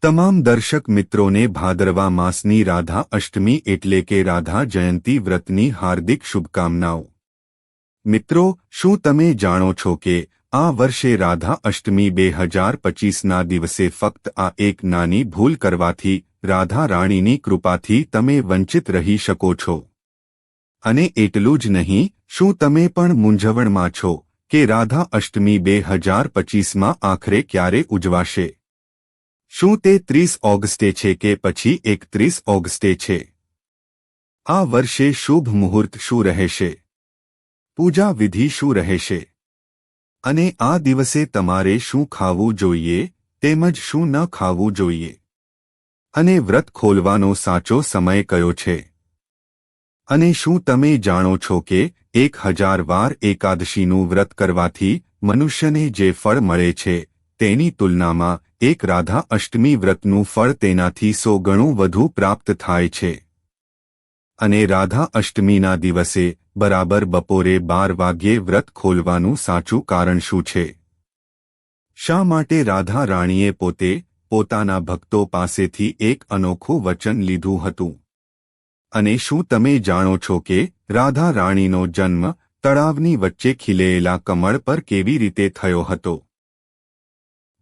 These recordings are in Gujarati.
તમામ દર્શક મિત્રોને ભાદરવા માસની રાધા અષ્ટમી એટલે કે રાધા જયંતી વ્રતની હાર્દિક શુભકામનાઓ। મિત્રો, શું તમે જાણો છો કે આ વર્ષે રાધા અષ્ટમી 2025ના દિવસે ફક્ત આ એક નાની ભૂલ કરવાથી રાધા રાણીની કૃપાથી તમે વંચિત રહી શકો છો? અને એટલું જ નહીં, શું તમે પણ મૂંઝવણમાં છો કે રાધા અષ્ટમી 2025માં આખરે ક્યારે ઉજવાશે? શું તે 30 ઓગસ્ટે છે કે પછી 31 ઓગસ્ટે છે? આ વર્ષે શુભ મુહૂર્ત શું રહેશે? પૂજા વિધિ શું રહેશે? અને આ દિવસે તમારે શું ખાવું જોઈએ તેમજ શું ન ખાવું જોઈએ? અને વ્રત ખોલવાનો સાચો સમય કયો છે? અને શું તમે જાણો છો કે 1000 વાર એકાદશીનું વ્રત કરવાથી મનુષ્યને જે ફળ મળે છે તેની તુલનામાં એક રાધા અષ્ટમી વ્રતનું ફળ તેનાથી 100 ગણું વધુ પ્રાપ્ત થાય છે? અને રાધા અષ્ટમીના દિવસે બરાબર બપોરે 12 વાગ્યે વ્રત ખોલવાનું સાચું કારણ શું છે? શા માટે રાધા રાણીએ પોતાના ભક્તો પાસેથી એક અનોખું વચન લીધું હતું? અને શું તમે જાણો છો કે રાધા રાણીનો જન્મ તળાવની વચ્ચે ખીલેલા કમળ પર કેવી રીતે થયો હતો?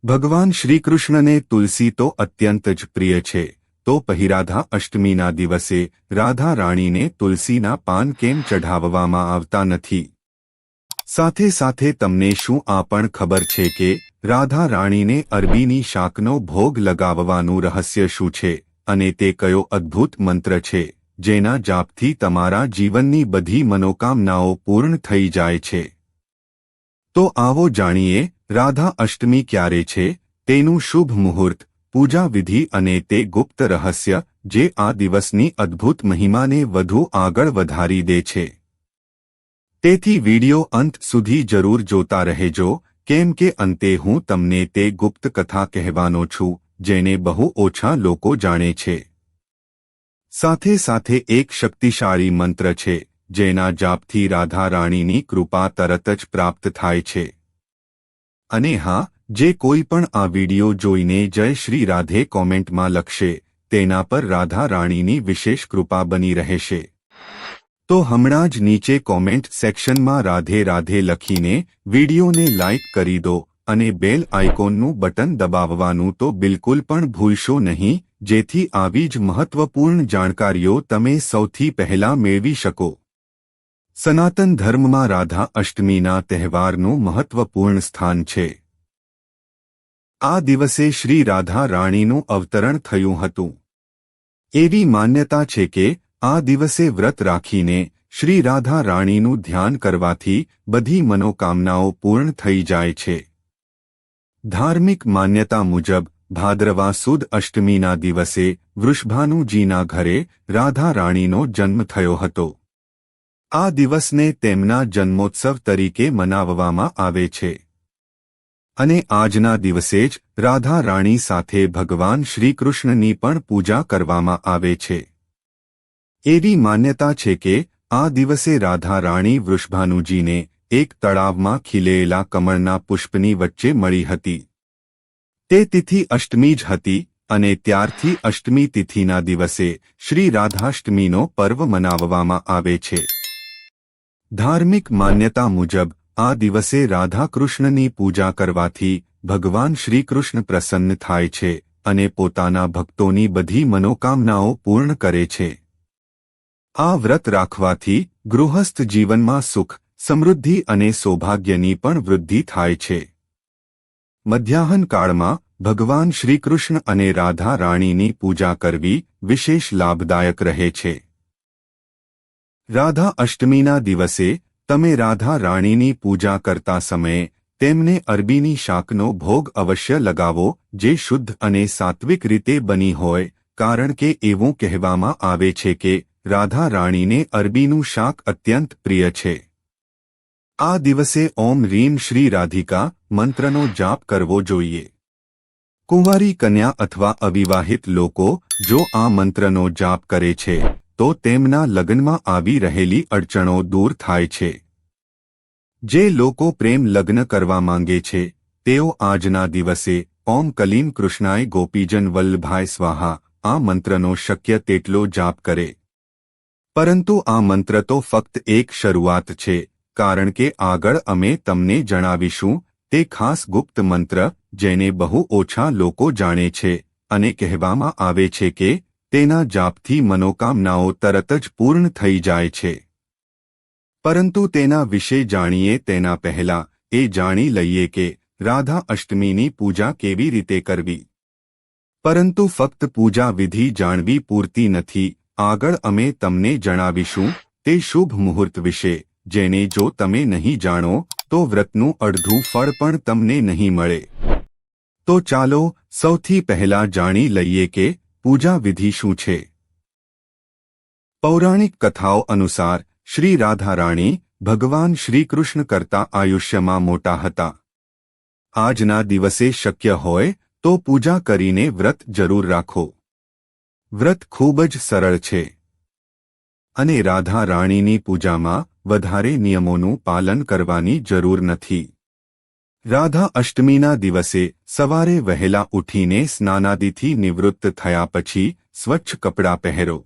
ભગવાન શ્રીકૃષ્ણને તુલસી તો અત્યંત જ પ્રિય છે, તો પછી રાધા અષ્ટમીના દિવસે રાધા રાણીને તુલસીના પાન કેમ ચઢાવવામાં આવતા નથી? સાથે સાથે તમને શું આ પણ ખબર છે કે રાધા રાણીને અરબીની શાકનો ભોગ લગાવવાનું રહસ્ય શું છે? અને તે કયો અદ્ભુત મંત્ર છે જેના જાપથી તમારા જીવનની બધી મનોકામનાઓ પૂર્ણ થઈ જાય છે? તો આવો જાણીએ રાધા અષ્ટમી ક્યારે છે, તેનું શુભ મુહૂર્ત, પૂજા વિધિ અને તે ગુપ્ત રહસ્ય જે આ દિવસની અદ્ભુત મહિમાને વધુ આગળ વધારી દે છે। તેથી વિડિયો અંત સુધી જરૂર જોતા રહેજો, કેમ કે અંતે હું તમને તે ગુપ્ત કથા કહેવાનો છું જેને બહુ ઓછા લોકો જાણે છે। સાથે સાથે એક શક્તિશાળી મંત્ર છે જેના જાપથી રાધા રાણીની કૃપા તરત જ પ્રાપ્ત થાય છે। અને હા, જે કોઈ પણ આ વિડિયો જોઈને જય શ્રી રાધે કોમેન્ટમાં લખશે તેના પર રાધા રાણીની વિશેષ કૃપા બની રહેશે। તો હમણાં જ નીચે કોમેન્ટ સેક્શનમાં રાધે રાધે લખીને વિડિયોને લાઇક કરી દો અને બેલ આઇકોનનું બટન દબાવવાનું તો બિલકુલ પણ ભૂલશો નહીં, જેથી આવી જ મહત્વપૂર્ણ જાણકારીઓ તમે સૌથી પહેલા મેળવી શકો। સનાતન ધર્મમાં રાધા અષ્ટમીના તહેવારનું મહત્વપૂર્ણ સ્થાન છે। આ દિવસે શ્રી રાધા રાણીનું અવતરણ થયું હતું। એવી માન્યતા છે કે આ દિવસે વ્રત રાખીને શ્રી રાધા રાણીનું ધ્યાન કરવાથી બધી મનોકામનાઓ પૂર્ણ થઈ જાય છે। ધાર્મિક માન્યતા મુજબ ભાદ્રવા સુદ અષ્ટમીના દિવસે વૃષભાનુજીના ઘરે રાધા રાણીનો જન્મ થયો હતો। આ દિવસને તેમના જન્મોત્સવ તરીકે મનાવવામાં આવે છે। અને આજના દિવસે જ રાધા રાણી સાથે ભગવાન શ્રીકૃષ્ણની પણ પૂજા કરવામાં આવે છે। એવી માન્યતા છે કે આ દિવસે રાધા રાણી વૃષભાનુજીને એક તળાવમાં ખીલેલા કમળના પુષ્પની વચ્ચે મળી હતી। તે તિથિ અષ્ટમી જ હતી અને ત્યારથી અષ્ટમી તિથિના દિવસે શ્રી રાધાષ્ટમીનો પર્વ મનાવવામાં આવે છે। ધાર્મિક માન્યતા મુજબ આ દિવસે રાધા કૃષ્ણની પૂજા કરવાથી ભગવાન શ્રીકૃષ્ણ પ્રસન્ન થાય છે અને પોતાના ભક્તોની બધી મનોકામનાઓ પૂર્ણ કરે છે। આ વ્રત રાખવાથી ગૃહસ્થ જીવનમાં સુખ, સમૃદ્ધિ અને સૌભાગ્યની પણ વૃદ્ધિ થાય છે। મધ્યાહન કાળમાં ભગવાન શ્રીકૃષ્ણ અને રાધા રાણીની પૂજા કરવી વિશેષ લાભદાયક રહે છે। રાધા અષ્ટમીના દિવસે તમે રાધા રાણીની પૂજા કરતા સમયે તેમને અરબીની શાકનો ભોગ અવશ્ય લગાવો જે શુદ્ધ અને સાત્વિક રીતે બની હોય, કારણ કે એવું કહેવામાં આવે છે કે રાધા રાણીને અરબીનું શાક અત્યંત પ્રિય છે। આ દિવસે ઓમ રીમ શ્રી રાધિકા મંત્રનો જાપ કરવો જોઈએ। કુંવારી કન્યા અથવા અવિવાહિત લોકો જો આ મંત્રનો જાપ કરે છે તો તેમના લગ્નમાં આવી રહેલી અડચણો દૂર થાય છે। જે લોકો પ્રેમ લગ્ન કરવા માંગે છે તેઓ આજના દિવસે ઓમ કલીમ કૃષ્ણાય ગોપીજન વલ્લભાય સ્વાહા આ મંત્રનો શક્ય તેટલો જાપ કરે. પરંતુ આ મંત્ર તો ફક્ત એક શરૂઆત છે, કારણ કે આગળ અમે તમને જણાવીશું તે ખાસ ગુપ્ત મંત્ર જેને બહુ ઓછા લોકો જાણે છે અને કહેવામાં આવે છે કે તેના જાપથી મનોકામનાઓ તરત જ પૂર્ણ થઈ જાય છે. પરંતુ તેના વિશે જાણીએ તેના પહેલા એ જાણી લઈએ કે રાધા અષ્ટમીની પૂજા કેવી રીતે કરવી. પરંતુ ફક્ત પૂજા વિધિ જાણવી પૂરતી નથી. આગળ અમે તમને જણાવીશું તે શુભ મુહૂર્ત વિશે જેને જો તમે નહીં જાણો તો વ્રતનું અડધું ફળ પણ તમને નહીં મળે. તો ચાલો સૌથી પહેલા જાણી લઈએ કે પૂજા વિધિ શું છે. પૌરાણિક કથાઓ અનુસાર શ્રી રાધા રાણી ભગવાન શ્રીકૃષ્ણ કરતા આયુષ્યમાં મોટા હતા. આજના દિવસે શક્ય હોય તો પૂજા કરીને વ્રત જરૂર રાખો. વ્રત ખૂબ જ સરળ છે અને રાધા રાણીની પૂજામાં વધારે નિયમોનું પાલન કરવાની જરૂર નથી. રાધા અષ્ટમીના દિવસે સવારે વહેલા ઉઠીને સ્નાનાદિથી નિવૃત્ત થયા પછી સ્વચ્છ કપડાં પહેરો.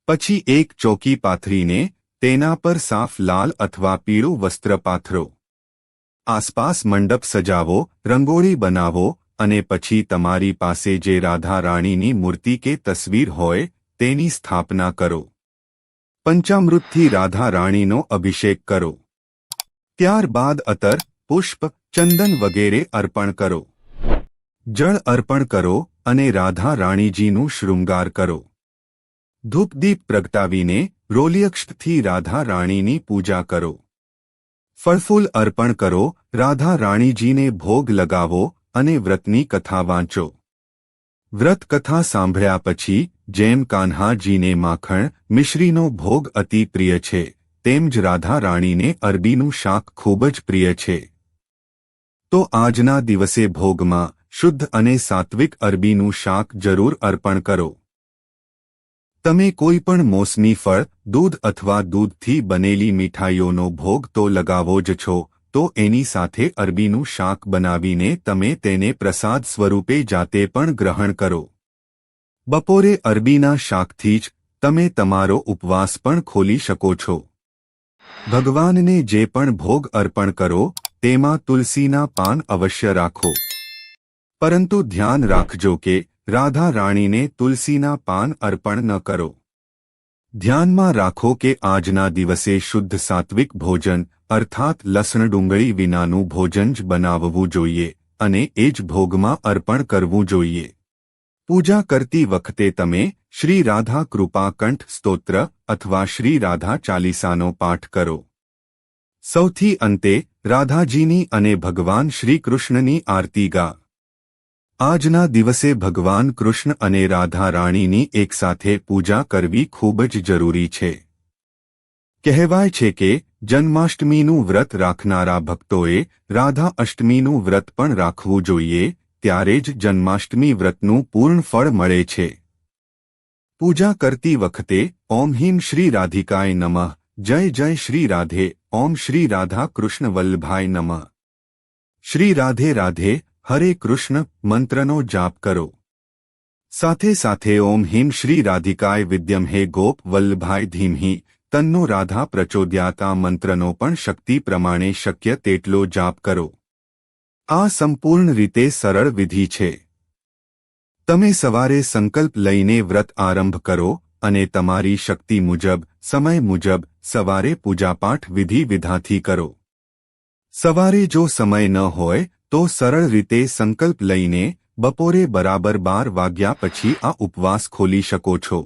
પછી એક ચોકી પાથરીને તેના પર સાફ લાલ અથવા પીળું વસ્ત્ર પાથરો. આસપાસ મંડપ સજાવો, રંગોળી બનાવો અને પછી તમારી પાસે જે રાધા રાણીની મૂર્તિ કે તસવીર હોય તેની સ્થાપના કરો. પંચામૃતથી રાધા રાણીનો અભિષેક કરો. ત્યારબાદ અત્તર, પુષ્પ, ચંદન વગેરે અર્પણ કરો. જળ અર્પણ કરો અને રાધા રાણીજીનું શૃંગાર કરો. ધૂપદીપ પ્રગટાવીને રોલિયક્ષથી રાધા રાણીની પૂજા કરો. ફળફૂલ અર્પણ કરો, રાધા રાણીજીને ભોગ લગાવો અને વ્રતની કથા વાંચો. વ્રત કથા સાંભળ્યા પછી જેમ કાન્હાજીને માખણ મિશ્રીનો ભોગ અતિ પ્રિય છે તેમ જ રાધા રાણીને અરબીનું શાક ખૂબ જ પ્રિય છે. તો આજના દિવસે ભોગમાં શુદ્ધ અને સાત્વિક અરબીનું શાક જરૂર અર્પણ કરો. તમે કોઈ પણ મોસમી ફળ, દૂધ અથવા દૂધથી બનેલી મીઠાઈઓનો ભોગ તો લગાવો જ છો, તો એની સાથે અરબીનું શાક બનાવીને તમે તેને પ્રસાદ સ્વરૂપે જાતે પણ ગ્રહણ કરો. બપોરે અરબીના શાકથી જ તમે તમારો ઉપવાસ પણ ખોલી શકો છો. ભગવાનને જે પણ ભોગ અર્પણ કરો તેમાં તુલસીના પાન અવશ્ય રાખો. પરંતુ ધ્યાન રાખજો કે રાધા રાણીને તુલસીના પાન અર્પણ ન કરો. ધ્યાનમાં રાખો કે આજના દિવસે શુદ્ધ સાત્વિક ભોજન અર્થાત લસણ ડુંગળી વિનાનું ભોજન જ બનાવવું જોઈએ અને એ જ ભોગમાં અર્પણ કરવું જોઈએ. પૂજા કરતી વખતે તમે શ્રી રાધા કૃપા કંઠ સ્તોત્ર અથવા શ્રી રાધા ચાલીસાનો પાઠ કરો. સૌથી અંતે રાધાજીની અને ભગવાન શ્રી કૃષ્ણની આરતી ગા. આજના દિવસે ભગવાન કૃષ્ણ અને રાધા રાણીની એકસાથે પૂજા કરવી ખૂબ જ જરૂરી છે. કહેવાય છે કે જન્માષ્ટમીનું વ્રત રાખનારા ભક્તોએ રાધા અષ્ટમીનું વ્રત પણ રાખવું જોઈએ, ત્યારે જ જન્માષ્ટમી વ્રતનું પૂર્ણ ફળ મળે છે. પૂજા કરતી વખતે ઓમ હિમ શ્રી રાધિકાય નમઃ, જય જય શ્રી રાધે, ઓમ શ્રી રાધા કૃષ્ણ વલ્લભાય નમઃ, શ્રી રાધે રાધે, હરે કૃષ્ણ મંત્રનો જાપ કરો. સાથે સાથે ઓમ હિમ શ્રી રાધિકાય વિદ્યમહે ગોપ વલ્લભાય ધીમહિ તન્નો રાધા પ્રચોદયાત આ મંત્રનો પણ શક્તિ પ્રમાણે શક્ય તેટલો જાપ કરો. આ સંપૂર્ણ રીતે સરળ વિધિ છે. તમે સવારે સંકલ્પ લઈને વ્રત આરંભ કરો અને તમારી શક્તિ મુજબ, સમય મુજબ સવારે પૂજાપાઠ વિધિ વિધાથી કરો. સવારે જો સમય ન હોય તો સરળ રીતે સંકલ્પ લઈને બપોરે બરાબર 12 વાગ્યા પછી આ ઉપવાસ ખોલી શકો છો.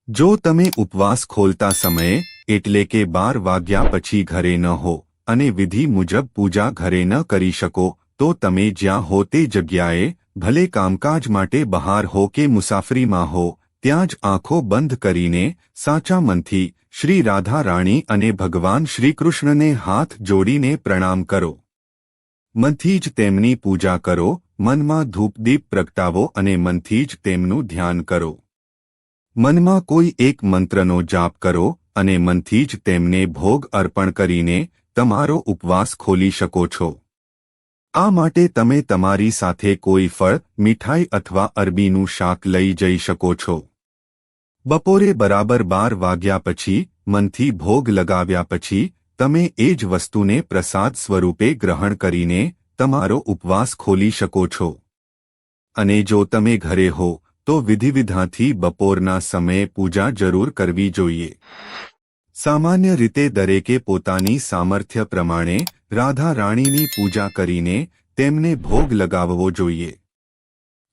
જો તમે ઉપવાસ ખોલતા સમયે એટલે કે 12 વાગ્યા પછી ઘરે ન હો અને વિધિ મુજબ પૂજા ઘરે ન કરી શકો તો તમે જ્યાં હો તે જગ્યાએ, ભલે કામકાજ માટે બહાર હો કે મુસાફરીમાં હો, ત્યાં જ આંખો બંધ કરીને સાચા મનથી શ્રી રાધા રાણી અને ભગવાન શ્રીકૃષ્ણને હાથ જોડીને પ્રણામ કરો. મનથી જ તેમની પૂજા કરો, મનમાં ધૂપદીપ પ્રગટાવો અને મનથી જ તેમનું ધ્યાન કરો. મનમાં કોઈ એક મંત્રનો જાપ કરો અને મનથી જ તેમને ભોગ અર્પણ કરીને તમારો ઉપવાસ ખોલી શકો છો. આ માટે તમે તમારી સાથે કોઈ ફળ, મીઠાઈ અથવા અરબીનું શાક લઈ જઈ શકો છો. બપોરે બરાબર 12 વાગ્યા પછી મનથી ભોગ લગાવ્યા પછી તમે એ જ વસ્તુને પ્રસાદ સ્વરૂપે ગ્રહણ કરીને તમારો ઉપવાસ ખોલી શકો છો. અને જો તમે ઘરે હો તો વિધિવિધાનથી બપોરના સમયે પૂજા જરૂર કરવી જોઈએ. સામાન્ય રીતે દરેકે પોતાની સામર્થ્ય પ્રમાણે રાધા રાણીની પૂજા કરીને તેમને ભોગ લગાવવો જોઈએ.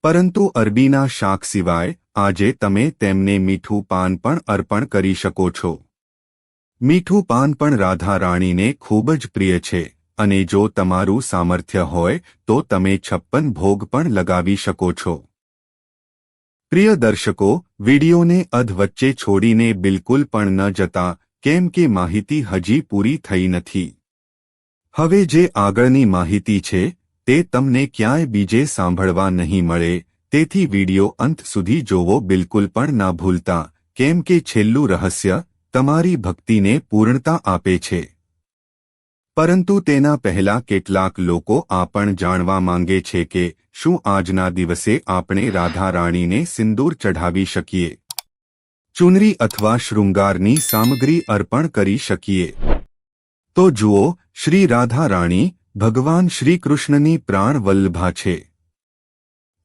પરંતુ અરબીના શાક સિવાય આજે તમે તેમને મીઠું પાન પણ અર્પણ કરી શકો છો. મીઠું પાન પણ રાધા રાણીને ખૂબ જ પ્રિય છે અને જો તમારું સામર્થ્ય હોય તો તમે 56 ભોગ પણ લગાવી શકો છો. પ્રિય દર્શકો, વિડીયોને અધવચ્ચે છોડીને બિલકુલ પણ ન જતા, કેમ કે માહિતી હજી પૂરી થઈ નથી. હવે જે આગળની માહિતી છે તે તમને ક્યાંય બીજે સાંભળવા નહીં મળે, તેથી વિડીયો અંત સુધી જોવો બિલકુલ પણ ના ભૂલતા, કેમ કે છેલ્લું રહસ્ય તમારી ભક્તિને પૂર્ણતા આપે છે. પરંતુ તેના પહેલા કેટલાક લોકો આ પણ જાણવા માંગે છે કે શું આજના દિવસે આપણે રાધા રાણીને સિંદૂર ચઢાવી શકીએ, ચુનરી અથવા શૃંગારની સામગ્રી અર્પણ કરી શકીએ? તો જુઓ, શ્રી રાધા રાણી ભગવાન શ્રી કૃષ્ણની પ્રાણ વલ્લભા છે.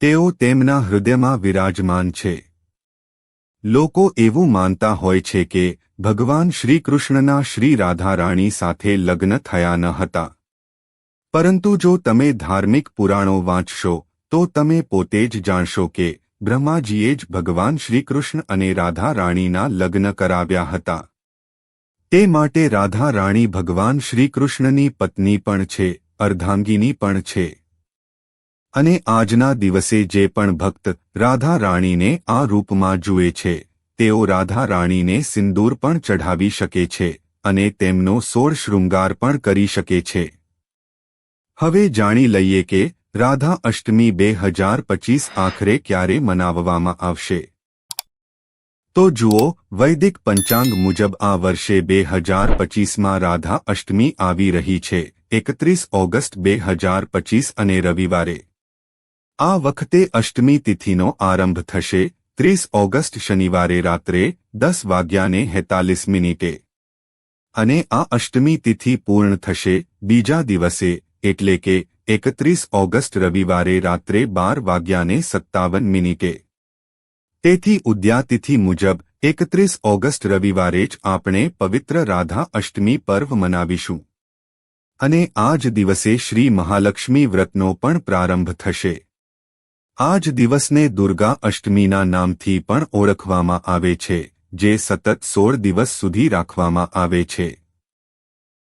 તેઓ તેમના હૃદયમાં વિરાજમાન છે. લોકો એવું માનતા હોય છે કે ભગવાન શ્રી કૃષ્ણના શ્રી રાધા રાણી સાથે લગ્ન થયા ન હતા. પરંતુ જો તમે ધાર્મિક પુરાણો વાંચશો તો તમે પોતે જ જાણશો કે બ્રહ્માજીએ જ ભગવાન શ્રીકૃષ્ણ અને રાધા રાણીના લગ્ન કરાવ્યા હતા. તે માટે રાધા રાણી ભગવાન શ્રીકૃષ્ણની પત્ની પણ છે, અર્ધાંગિની પણ છે. અને આજના દિવસે જે પણ ભક્ત રાધા રાણીને આ રૂપમાં જુએ છે તેઓ રાધા રાણીને સિંદૂર પણ ચઢાવી શકે છે અને તેમનો 16 શૃંગાર પણ કરી શકે છે. હવે જાણી લઈએ કે રાધા અષ્ટમી 2025 આખરે ક્યારે મનાવવામાં આવશે. તો જુઓ, વૈદિક પંચાંગ મુજબ આ વર્ષે 2025માં રાધા અષ્ટમી આવી રહી છે, 31 ઓગસ્ટ 2025 અને રવિવારે. આ વખતે અષ્ટમી તિથિનો આરંભ થશે 30 ઓગસ્ટ શનિવારે રાત્રે 10:43 અને આ અષ્ટમી તિથિ પૂર્ણ થશે બીજા દિવસે એટલે કે 31 ઓગસ્ટ રવિવારે રાત્રે 12:57. તેથી ઉદ્યાતિથિ મુજબ 31 ઓગસ્ટ રવિવારે જ આપણે પવિત્ર રાધા અષ્ટમી પર્વ મનાવીશું. અને આ જ દિવસે શ્રી મહાલક્ષ્મી વ્રતનો પણ પ્રારંભ થશે. આ જ દિવસને દુર્ગા અષ્ટમીના નામથી પણ ઓળખવામાં આવે છે, જે સતત 16 દિવસ સુધી રાખવામાં આવે છે.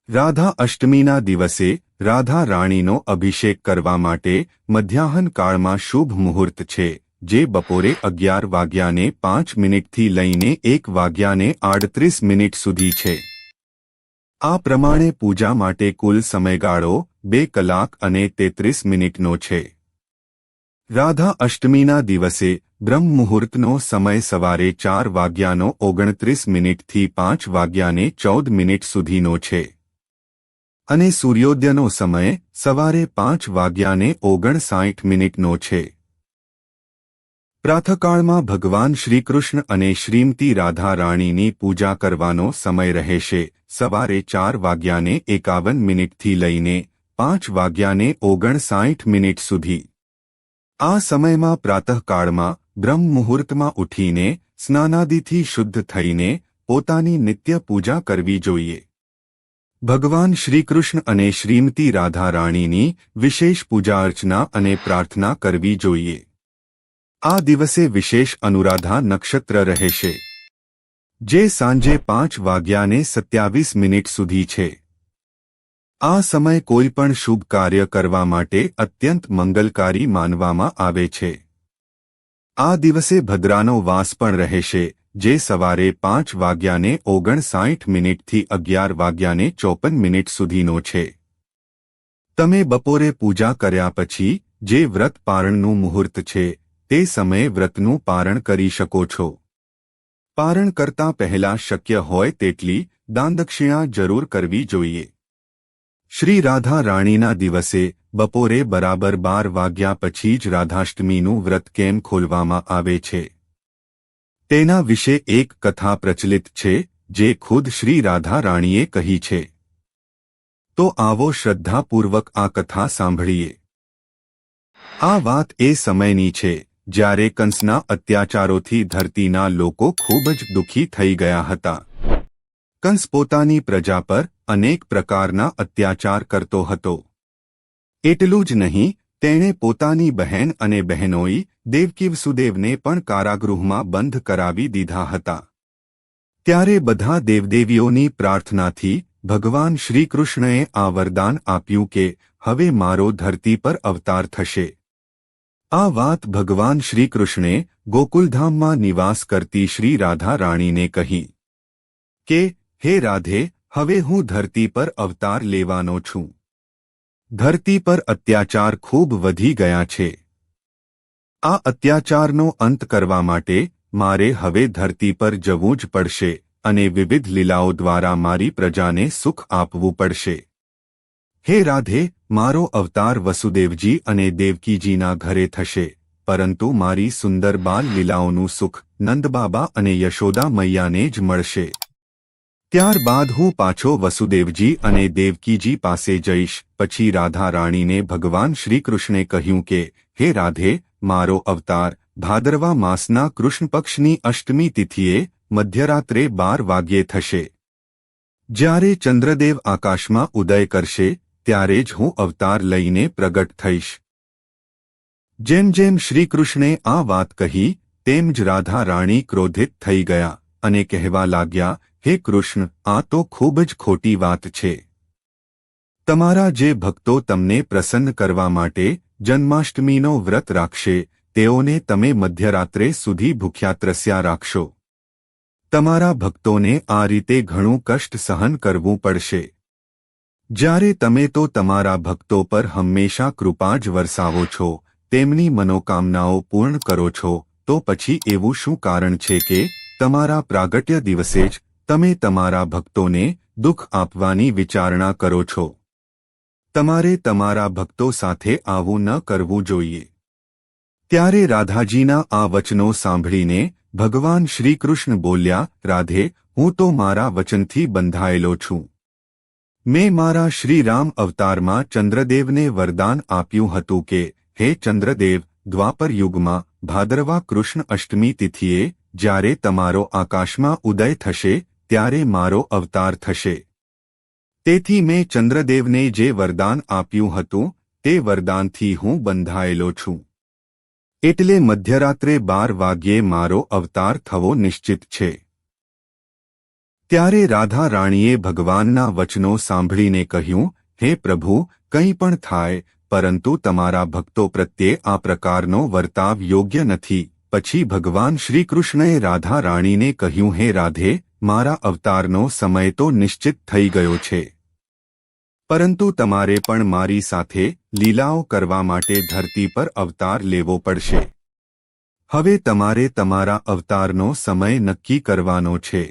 રાધા અષ્ટમીના દિવસે રાધા રાણીનો અભિષેક કરવા માટે મધ્યાહન કાળમાં શુભ મુહૂર્ત છે, જે બપોરે 11:05 થી લઈને 1:38 સુધી છે. આ પ્રમાણે પૂજા માટે કુલ સમયગાળો 2 કલાક અને 33 મિનિટનો છે. રાધા અષ્ટમીના દિવસે બ્રહ્મ મુહૂર્તનો સમય સવારે 4:29 થી 5:14 સુધીનો છે. અને સૂર્યોદયનો સમય સવારે 5:59 છે. પ્રાતઃકાળમાં ભગવાન શ્રીકૃષ્ણ અને શ્રીમતી રાધા રાણીની પૂજા કરવાનો સમય રહેશે સવારે 4:51 થી લઈને 5:59 સુધી. આ સમયમાં પ્રાતઃકાળમાં બ્રહ્મ મુહૂર્તમાં ઉઠીને સ્નાનાદિથી શુદ્ધ થઈને પોતાની નિત્ય પૂજા કરવી જોઈએ. ભગવાન શ્રીકૃષ્ણ અને શ્રીમતી રાધા રાણીની વિશેષ પૂજા અર્ચના અને પ્રાર્થના કરવી જોઈએ. આ દિવસે વિશેષ અનુરાધા નક્ષત્ર રહેશે, જે સાંજે 5:27 સુધી છે. આ સમય કોઈ પણ શુભ કાર્ય કરવા માટે અત્યંત મંગલકારી માનવામાં આવે છે. આ દિવસે ભદ્રાનો વાસ પણ રહેશે, જે સવારે 5:59 થી 11:54 સુધીનો છે. તમે બપોરે પૂજા કર્યા પછી જે વ્રત પારણનું મુહૂર્ત છે તે સમયે વ્રતનું પારણ કરી શકો છો. પારણ કરતા પહેલા શક્ય હોય તેટલી દાનદક્ષિણા જરૂર કરવી જોઈએ. શ્રી રાધા રાણીના દિવસે બપોરે બરાબર 12 વાગ્યા પછી જ રાધાષ્ટમીનું વ્રત કેમ ખોલવામાં આવે છે તેના વિશે એક કથા પ્રચલિત છે જે ખુદ શ્રી રાધા રાણીએ કહી છે। તો આવો શ્રદ્ધાપૂર્વક આ કથા સાંભળીએ। આ વાત એ સમયની છે જ્યારે કંસના અત્યાચારોથી ધરતીના લોકો ખૂબ જ દુઃખી થઈ ગયા હતા। કંસ પોતાની પ્રજા પર અનેક પ્રકારના અત્યાચાર કરતો હતો। એટલું જ નહીં, તેણે પોતાની બહેન અને બહેનોઈ દેવકી વસુદેવને પણ કારાગૃહમાં બંધ કરાવી દીધા હતા। ત્યારે બધા દેવદેવીઓની પ્રાર્થનાથી ભગવાન શ્રીકૃષ્ણએ આ વરદાન આપ્યું કે હવે મારો ધરતી પર અવતાર થશે। આ વાત ભગવાન શ્રીકૃષ્ણે ગોકુલધામમાં નિવાસ કરતી શ્રી રાધા રાણીને કહી કે હે રાધે, હવે હું ધરતી પર અવતાર લેવાનો છું। ધરતી પર અત્યાચાર ખૂબ વધી ગયા છે। આ અત્યાચારનો અંત કરવા માટે મારે હવે ધરતી પર જવું જ પડશે અને વિવિધ લીલાઓ દ્વારા મારી પ્રજાને સુખ આપવું પડશે। હે રાધે, મારો અવતાર વસુદેવજી અને દેવકીજીના ઘરે થશે, પરંતુ મારી સુંદર બાલ લીલાઓનું સુખ નંદબાબા અને યશોદા મૈયાને જ મળશે। ત્યારબાદ હું પાછો વસુદેવજી અને દેવકીજી પાસે જઈશ। પછી રાધા રાણીને ભગવાન શ્રીકૃષ્ણે કહ્યું કે હે રાધે, મારો અવતાર ભાદરવા માસના કૃષ્ણ પક્ષની અષ્ટમી તિથિએ મધ્યરાત્રે 12 વાગ્યે થશે। જ્યારે ચંદ્રદેવ આકાશમાં ઉદય કરશે ત્યારે જ હું અવતાર લઈને પ્રગટ થઈશ। જેમ જેમ શ્રીકૃષ્ણે આ વાત કહી તેમ જ રાધા રાણી ક્રોધિત થઈ ગયા અને કહેવા લાગ્યા, હે કૃષ્ણ, આ તો ખૂબ જ ખોટી વાત છે। તમારા જે ભક્તો તમને પ્રસન્ન કરવા માટે જન્માષ્ટમીનો વ્રત રાખશે તેઓને તમે મધ્યરાત્રે સુધી ભૂખ્યા ત્રસ્યા રાખશો। તમારા ભક્તોને આ રીતે ઘણું કષ્ટ સહન કરવું પડશે। જ્યારે તમે તો તમારા ભક્તો પર હંમેશા કૃપા જ વરસાવો છો, તેમની મનોકામનાઓ પૂર્ણ કરો છો, તો પછી એવું શું કારણ છે કે તમારા પ્રાગટ્ય દિવસે જ તમે તમારા ભક્તોને દુઃખ આપવાની વિચારણા કરો છો? તમારે તમારા ભક્તો સાથે આવું ન કરવું જોઈએ। ત્યારે રાધાજીના આ વચનો સાંભળીને ભગવાન શ્રીકૃષ્ણ બોલ્યા, રાધે, હું તો મારા વચનથી બંધાયેલો છું। મેં મારા શ્રીરામ અવતારમાં ચંદ્રદેવને વરદાન આપ્યું હતું કે હે ચંદ્રદેવ, દ્વાપર યુગમાં ભાદરવા કૃષ્ણ અષ્ટમી તિથિએ જ્યારે તમારો આકાશમાં ઉદય થશે ત્યારે મારો અવતાર થશે। તેથી મેં ચંદ્રદેવને જે વરદાન આપ્યું હતું તે વરદાનથી હું બંધાયેલો છું। એટલે મધ્યરાત્રે 12 વાગ્યે મારો અવતાર થવો નિશ્ચિત છે। ત્યારે રાધા રાણીએ ભગવાનના વચનો સાંભળીને કહ્યું, હે પ્રભુ, કંઈ પણ થાય, પરંતુ તમારા ભક્તો પ્રત્યે આ પ્રકારનો વર્તાવ યોગ્ય નથી। પછી ભગવાન શ્રીકૃષ્ણએ રાધા રાણીને કહ્યું, હે રાધે, મારા અવતારનો સમય તો નિશ્ચિત થઈ ગયો છે, પરંતુ તમારે પણ મારી સાથે લીલાઓ કરવા માટે ધરતી પર અવતાર લેવો પડશે। હવે તમારે તમારા અવતારનો સમય નક્કી કરવાનો છે।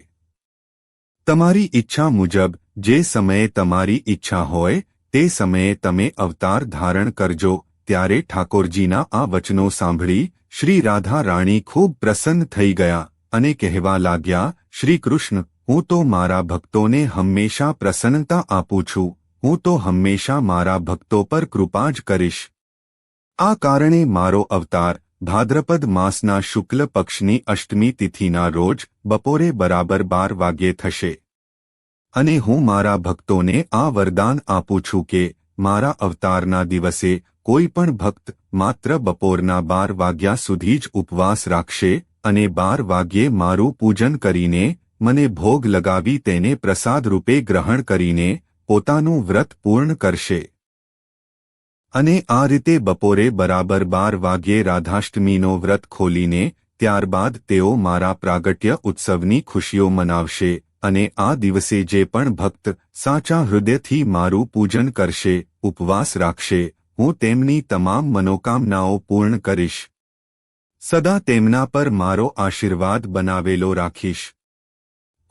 તમારી ઈચ્છા મુજબ જે સમયે તમારી ઈચ્છા હોય તે સમયે તમે અવતાર ધારણ કરજો। ત્યારે ઠાકોરજીના આ વચનો સાંભળી શ્રી રાધા રાણી ખૂબ પ્રસન્ન થઈ ગયા અને કહેવા લાગ્યા, શ્રી કૃષ્ણ, હું તો મારા ભક્તોને હંમેશા પ્રસન્નતા આપું છું। હું તો હંમેશા મારા ભક્તો પર કૃપા જ કરીશ। આ કારણે મારો અવતાર ભાદ્રપદ માસના શુક્લ પક્ષની અષ્ટમી તિથિના રોજ બપોરે બરાબર 12 વાગ્યે થશે। અને હું મારા ભક્તોને આ વરદાન આપું છું કે મારા અવતારના દિવસે કોઈ પણ ભક્ત માત્ર બપોરના 12 વાગ્યા સુધી જ ઉપવાસ રાખશે અને 12 વાગ્યે મારું પૂજન કરીને મને ભોગ લગાવી તેને પ્રસાદ રૂપે ગ્રહણ કરીને પોતાનું વ્રત પૂર્ણ કરશે। અને આ રીતે બપોરે બરાબર 12 વાગ્યે રાધાષ્ટમીનો વ્રત ખોલીને ત્યારબાદ તેઓ મારા પ્રાગટ્ય ઉત્સવની ખુશીઓ મનાવશે અને આ દિવસે જે પણ ભક્ત સાચા હૃદયથી મારું પૂજન કરશે, ઉપવાસ રાખશે, હું તેમની તમામ મનોકામનાઓ પૂર્ણ કરીશ। સદા તેમના પર મારો આશીર્વાદ બનાવેલો રાખીશ।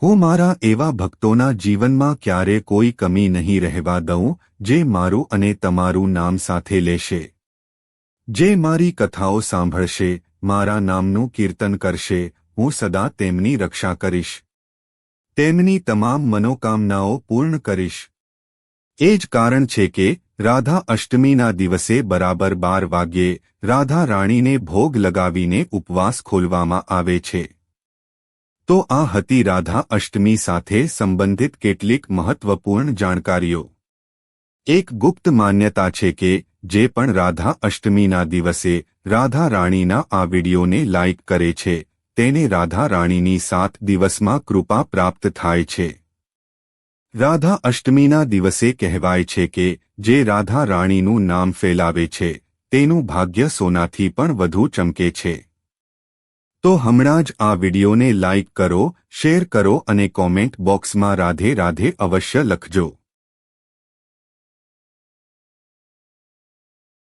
હું મારા એવા ભક્તોના જીવનમાં ક્યારે કોઈ કમી નહીં રહેવા દઉં જે મારું અને તમારું નામ સાથે લેશે, જે મારી કથાઓ સાંભળશે, મારા નામનું કીર્તન કરશે. હું સદા તેમની રક્ષા કરીશ, તેમની તમામ મનોકામનાઓ પૂર્ણ કરીશ. એ જ કારણ છે કે રાધા અષ્ટમીના દિવસે બરાબર 12 વાગ્યે રાધા રાણીને ભોગ લગાવીને ઉપવાસ ખોલવામાં આવે છે. તો આ હતી રાધા અષ્ટમી સાથે સંબંધિત કેટલીક મહત્વપૂર્ણ જાણકારીઓ. એક ગુપ્ત માન્યતા છે કે જે પણ રાધા અષ્ટમીના દિવસે રાધા રાણીના આ વિડીયોને લાઇક કરે છે તેને રાધા રાણીની 7 દિવસમાં કૃપા પ્રાપ્ત થાય છે. રાધા અષ્ટમીના દિવસે કહેવાય છે કે જે રાધા રાણીનું નામ ફેલાવે છે તેનું ભાગ્ય સોનાથી પણ વધુ ચમકે છે. તો હમણાં જ આ વિડીયોને લાઇક કરો, શેર કરો અને કોમેન્ટ બોક્સમાં રાધે રાધે અવશ્ય લખજો.